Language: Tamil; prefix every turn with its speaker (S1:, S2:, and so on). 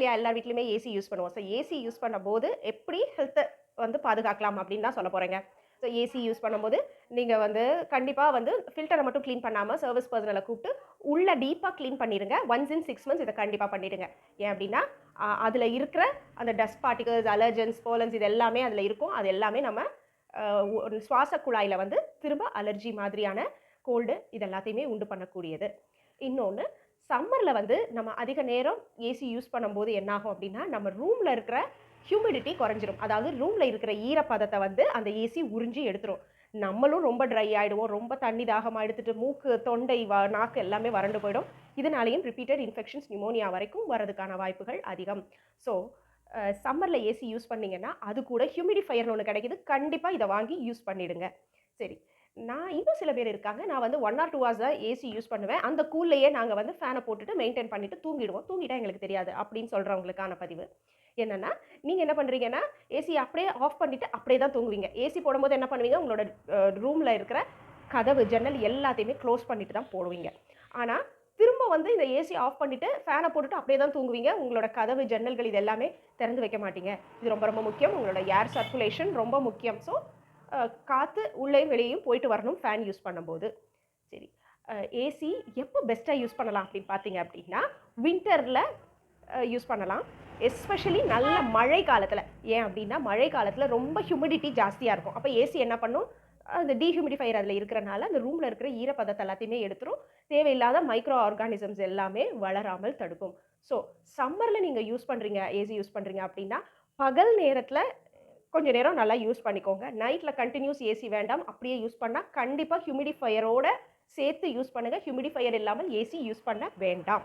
S1: இல்லையா? எல்லார் வீட்லயுமே ஏசி யூஸ் பண்ணுவோம். ஸோ ஏசி யூஸ் பண்ணும்போது எப்படி ஹெல்த்த வந்து பாதுகாக்கலாம் அப்படின்னு தான் சொல்லப் போறேங்க. ஸோ ஏசி யூஸ் பண்ணும்போது, நீங்க வந்து கண்டிப்பா வந்து ஃபில்டர மட்டும் கிளீன் பண்ணாம, சர்விஸ் பெர்சனல கூப்ட்டு உள்ள டீப்பா கிளீன் பண்ணிருங்க. ஒன்ஸ் இன் 6 மந்த்ஸ் இத கண்டிப்பா பண்ணிடுங்க. ஏன் அப்படின்னா, அதுல இருக்கிற அந்த டஸ்ட் பார்ட்டிகிள்ஸ், அலர்ஜென்ஸ், போலன்ஸ் இது எல்லாமே அதுல இருக்கும். அது எல்லாமே நம்ம அ ஒரு சுவாச குழாயில வந்து திரும்ப அலர்ஜி மாதிரியான கோல்டு இது எல்லாத்தையுமே உண்டு பண்ணக்கூடியது. இன்னொன்னு, சம்மர்ல வந்து நம்ம அதிக நேரம் ஏசி யூஸ் பண்ணும்போது என்னாகும் அப்டின்னா, நம்ம ரூம்ல இருக்கிற ஹியூமிடிட்டி குறைஞ்சிரும். அதாவது ரூம்ல இருக்கிற ஈரப்பதத்த வந்து அந்த ஏசி உறிஞ்சி எடுத்துரும். நம்மளும் ரொம்ப ட்ரை ஆயிடுவோம். ரொம்ப தண்ணி தாகமா எடுத்துட்டு மூக்கு, தொண்டை, நாக்கு எல்லாமே வறண்டு போயிடும். இதனாலேயும் ரிப்பீட்டட் இன்ஃபெக்ஷன்ஸ், நிமோனியா வரைக்கும் வரதுக்கான வாய்ப்புகள் அதிகம். ஸோ, சம்மர்ல ஏசி யூஸ் பண்ணீங்கன்னா, அது கூட ஹியூமிடிஃபையர்ன்னு ஒண்ணு கிடைக்குது. கண்டிப்பா இத வாங்கி யூஸ் பண்ணிடுங்க. சரி. இன்னும் சில பேர் இருக்காங்க. நான் வந்து 1 ஆர் 2 ஹார்ஸ் தான் ஏசி யூஸ் பண்ணுவேன். அந்த கூல்லயே நாங்க வந்து ஃபேன போட்டுட்டு மெயின்டெயின் பண்ணிட்டு தூங்கிடுவோம். தூங்கிட்டா எங்களுக்கு தெரியாது. அப்படின்னு சொல்றவங்களுக்கான பதிவு. என்னன்னா, நீங்க என்ன பண்றீங்கன்னா, ஏசிய அப்படியே ஆஃப் பண்ணிட்டு அப்படியே தான் தூங்குவீங்க. ஏசி போடும்போது என்ன பண்ணுவீங்க, உங்களோட ரூம்ல இருக்கிற கதவு, ஜன்னல் எல்லாத்தையுமே க்ளோஸ் பண்ணிட்டு தான் போடுவீங்க. ஆனா, திரும்ப வந்து இந்த ஏசிய ஆஃப் பண்ணிட்டு, ஃபேன போட்டுட்டு அப்படியே தான் தூங்குவீங்க. உங்களோட கதவு, ஜன்னல்கள் இது எல்லாமே திறந்து வைக்க மாட்டீங்க. இது ரொம்ப ரொம்ப முக்கியம். உங்களோட ஏர் சர்க்குலேஷன் ரொம்ப முக்கியம். ஸோ, அ காத்து உள்ளேயும் வெளியயும் போயிட்டு வரணும் ஃபேன் யூஸ் பண்ணும்போது. சரி. ஏசி எப்போ பெஸ்ட்டா யூஸ் பண்ணலாம் அப்படின்னு பார்த்தீங்க அப்படின்னா, வின்டர்ல யூஸ் பண்ணலாம். எஸ்பெஷலி நல்ல மழை காலத்துல. ஏன் அப்டின்னா, மழை காலத்துல ரொம்ப ஹியூமிடிட்டி ஜாஸ்தியா இருக்கும். அப்ப ஏசி என்ன பண்ணும், அந்த டீஹியூமிடிஃபையர் அதுல இருக்கறனால, அந்த ரூம்ல இருக்கிற ஈரப்பதத்த எல்லாத்தையுமே எடுத்துரும். தேவையில்லாத மைக்ரோ ஆர்கானிசம்ஸ் எல்லாமே வளராமல் தடுக்கும். ஸோ, சம்மர்ல நீங்க யூஸ் பண்றீங்க, ஏசி யூஸ் பண்றீங்க அப்டின்னா, பகல் நேரத்துல கொஞ்ச நேரம் நல்லா யூஸ் பண்ணிக்கோங்க. நைட்ல கன்டினியூஸ் ஏசி வேண்டாம். அப்படியே யூஸ் பண்ணா கண்டிப்பா ஹியூமிடிஃபையரோட சேர்த்து யூஸ் பண்ணுங்க. ஹியூமிடிஃபையர் இல்லாமல் ஏசி யூஸ் பண்ண வேண்டாம்.